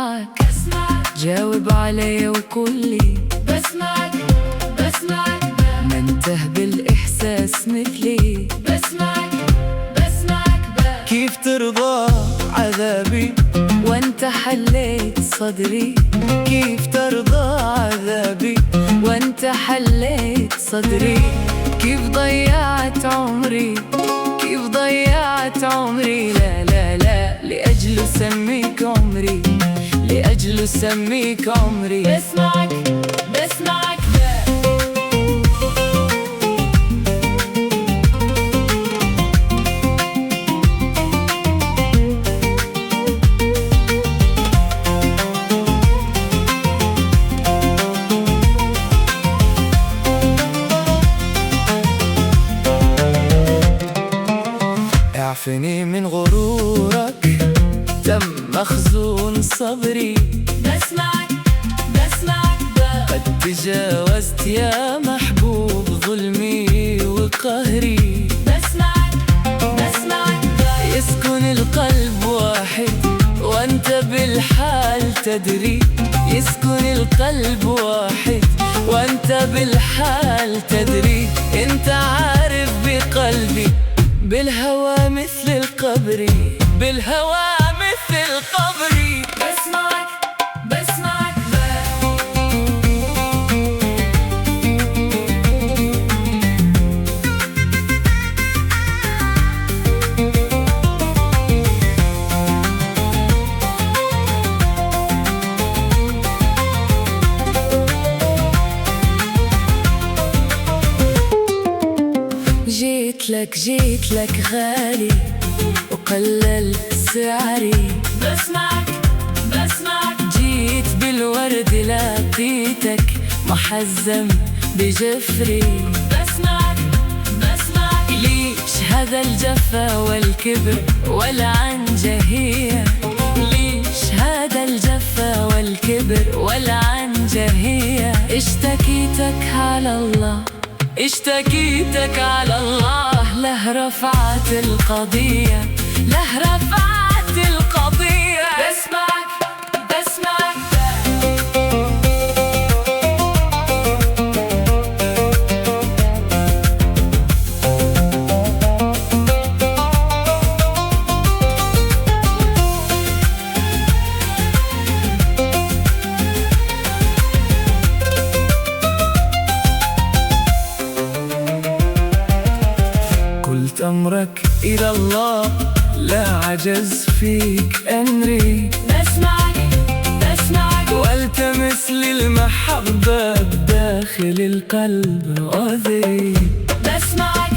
بسمعك جاوب علي وقولي بسمعك ما انته بالإحساس مثلي بسمعك كيف ترضى عذابي وانت حليت صدري كيف ترضى عذابي وانت حليت صدري كيف ضيعت عمري لا لا لا لأجله سميك عمري لأجله سميك عمري بسمعك اعفني من غرورك تم مخزون صبري بسمعك قد تجاوزت يا محبوب ظلمي وقهري بسمعك يسكن القلب واحد وانت بالحال تدري يسكن القلب واحد وانت بالحال تدري انت عارف بقلبي بالهوى مثل القبر بالهوى مثل القبر بسمعك جيت لك غالي وقللت سعري بسمعك جيت بالورد لقيتك محزم بجفري بسمعك ليش هذا الجفا والكبر والعنجهية ليش هذا الجفا والكبر والعنجهية اشتكيتك على الله له رفعت القضية بسمعك قلت أمرك إلى الله لا عجز فيك أنري بسمعك والتمس للمحبة بداخل القلب عذري بسمعك